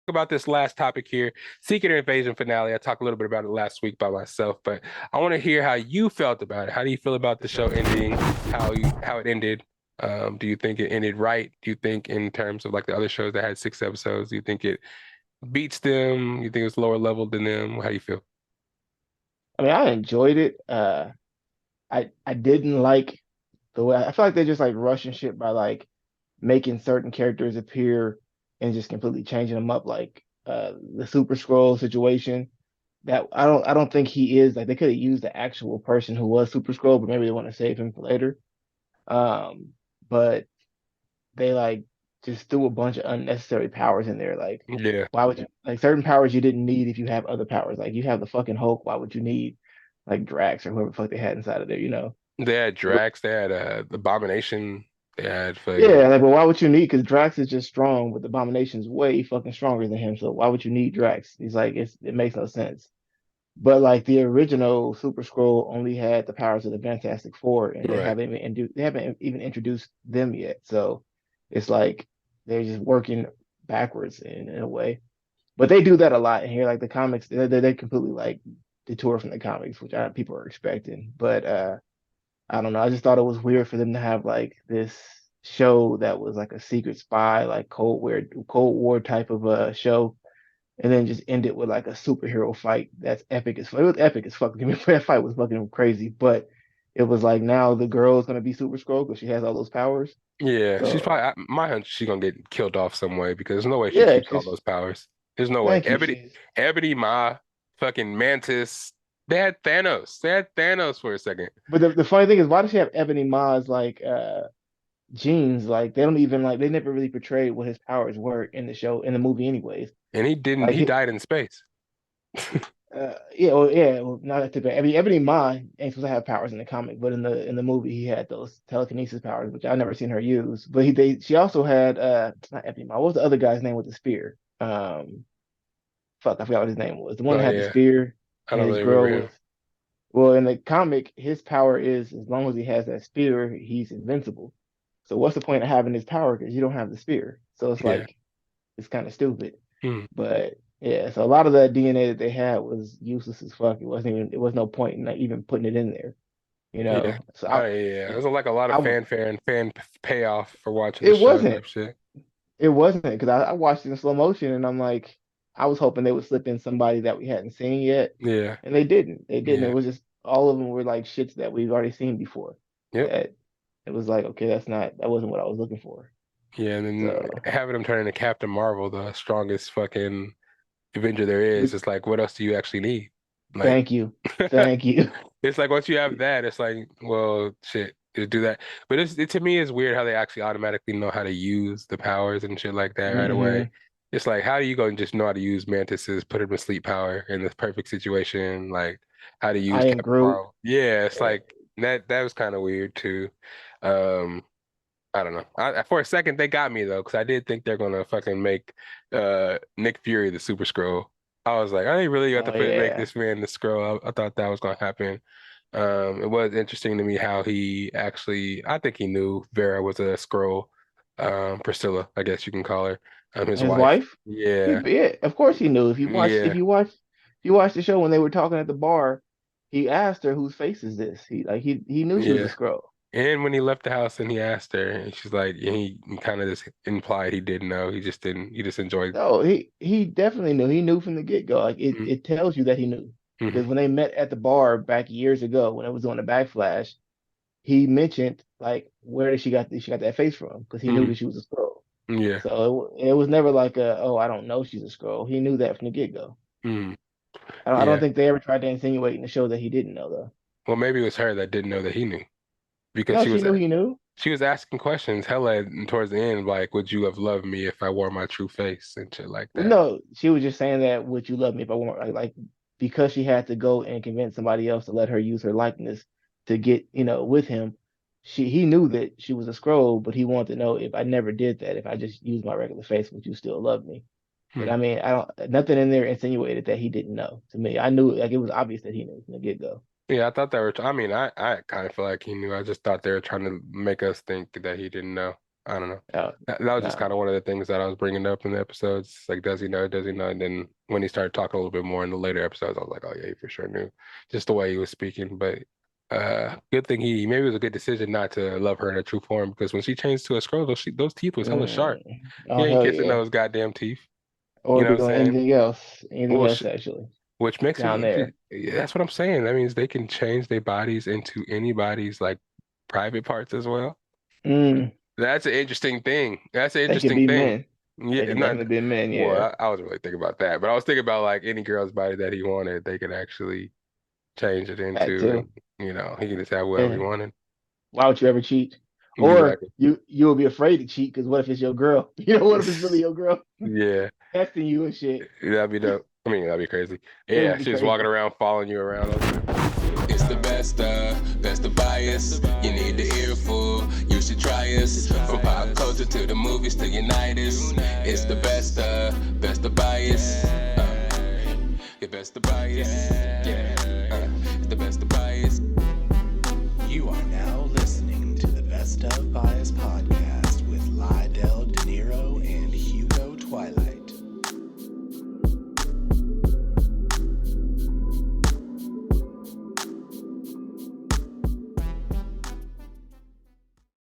about this last topic here, Secret Invasion finale. I talked a little bit about it last week by myself, but I want to hear how you felt about it. How do you feel about the show ending? How it ended? Do you think it ended right? Do you think in terms of like the other shows that had 6 episodes, do you think it beats them? You think it's lower level than them? How do you feel? I mean, I enjoyed it. I didn't like the way I feel like they're just like rushing shit by like making certain characters appear and just completely changing them up, like the Super Scroll situation. That I don't think he is like they could have used the actual person who was Super Scroll, but maybe they want to save him for later. Um, but they like just threw a bunch of unnecessary powers in there. Like, Yeah. why would you like certain powers you didn't need if you have other powers? Like you have the fucking Hulk, why would you need like Drax or whoever the fuck they had inside of there, you know? They had Drax, they had Abomination, they had fucking Yeah, like, but why would you need? Because Drax is just strong, but the Abomination's way fucking stronger than him. So why would you need Drax? He's like, it makes no sense. But like the original Super Scroll only had the powers of the Fantastic Four, and right. they haven't even introduced them yet. So it's like they're just working backwards in a way. But they do that a lot in here. Like the comics, they completely like detour from the comics, which people are expecting. But I don't know. I just thought it was weird for them to have like this show that was like a secret spy, like Cold War type of a show, and then just end it with like a superhero fight that's epic as fuck. It was epic as fuck. That fight was fucking crazy, but it was like now the girl's gonna be Super Scroll because she has all those powers. Yeah, she's So probably my hunch. She's gonna get killed off some way because there's no way she yeah, keeps all because those powers. There's no way. thank you. She's Ebony, Ma, fucking Mantis. They had Thanos. They had Thanos for a second, but the funny thing is, why does she have Ebony Ma's like genes? Like they don't even like they never really portrayed what his powers were in the show in the movie, anyways. and he didn't. Like He died in space. yeah, well, not that too bad. I mean, Ebony Maw ain't supposed to have powers in the comic, but in the movie he had those telekinesis powers, which I never seen her use. But she also had not Ebony Maw. What was the other guy's name with the spear? Fuck, I forgot what his name was. The one Oh that had the yeah, spear, I and don't his really remember girl him. was well in the comic. His power is as long as he has that spear, he's invincible. So what's the point of having his power because you don't have the spear? So it's Yeah. like it's kind of stupid. Hmm. But yeah, so a lot of that DNA that they had was useless as fuck. It was no point in like, even putting it in there, you Yeah. know. So Oh yeah. There's like a lot of I fanfare and fan payoff for watching the it show wasn't type shit. it wasn't because I watched it in slow motion and I'm like I was hoping they would slip in somebody that we hadn't seen yet, Yeah. and they didn't. They didn't. It Yeah. was just all of them were like shits that we've already seen before. Yep. That it was like okay, that wasn't what I was looking for. Yeah. And then So having him turn into Captain Marvel, the strongest fucking Avenger there is, but it's like, what else do you actually need? Like, thank you, thank you. it's like once you have that, it's like, well, shit, just do that. But to me, it's weird how they actually automatically know how to use the powers and shit like that right away. hmm It's like, how do you go and just know how to use Mantis's put him to sleep power in the perfect situation? Like, how to use I am Captain Groot. Marvel? Yeah, it's Yeah. like that was kind of weird too. Um, I don't know. For a second, they got me though, because I did think they're gonna fucking make Nick Fury the Super Skrull. I was like, I ain't really got to Oh make yeah. this man the Skrull. I thought that was gonna happen. It was interesting to me how he actually, I think he knew Vera was a Skrull. Priscilla, I guess you can call her, his His wife. wife? Yeah, Yeah, of course he knew. yeah, If you watch the show when they were talking at the bar, he asked her whose face is this? He knew she was a yeah. scroll. And when he left the house and he asked her, and she's like, and he kind of just implied he didn't know. He just didn't. He just enjoyed. No, he definitely knew. He knew from the get-go. Like Mm-hmm. it tells you that he knew. Because when they met at the bar back years ago when it was on the backflash, he mentioned like where did she got that face from? Because he knew Mm-hmm. that she was a scroll. Yeah, So it was never like oh I don't know she's a scroll. He knew that from the get-go. mm, I don't yeah. think they ever tried to insinuate in the show that he didn't know though. Well, maybe it was her that didn't know that he knew because No, she knew he knew. she was asking questions hella towards the end, like, "Would you have loved me if I wore my true face?" and shit like Well, that. no, she was just saying that would you love me if I weren't like because she had to go and convince somebody else to let her use her likeness to get, with him. He knew that she was a scroll, but he wanted to know if I never did that, if I just used my regular face, would you still love me? But Hmm. I mean, I don't nothing in there insinuated that he didn't know. To me, I knew like it was obvious that he knew from the get-go. Yeah, I thought they were. I mean, I kind of feel like he knew. I just thought they were trying to make us think that he didn't know. I don't know. Oh, That was just nah. kind of one of the things that I was bringing up in the episodes. Like, does he know? Does he know? And then when he started talking a little bit more in the later episodes, I was like, oh yeah, he for sure knew. Just the way he was speaking. But good thing maybe it was a good decision not to love her in her true form because when she changed to a scroll, those teeth was hella sharp. He Oh ain't hell kissing yeah. those goddamn teeth. You Or know what I'm doing saying? anything Well, else actually which makes it down there. yeah, that's what I'm saying. That means they can change their bodies into anybody's like private parts as well. Mm, That's an interesting thing. That's an they could interesting be thing. men. They Yeah, can not definitely be men. Yeah. well, I wasn't really thinking about that, but I was thinking about like any girl's body that he wanted, they could actually change it That into, too. and he can just have whoever he Yeah. wanted. Why would you ever cheat? Or Exactly. you'll be afraid to cheat because what if it's your girl? What if it's really your girl Yeah, testing you and shit? that'd be dope. I mean, that'd be crazy. It Yeah, would be she's walking crazy. around, following you around all the time. It's the best of bias. You need the earful, you should try us. From pop culture to the movies to Unitas. It's the best of bias. Your best of bias.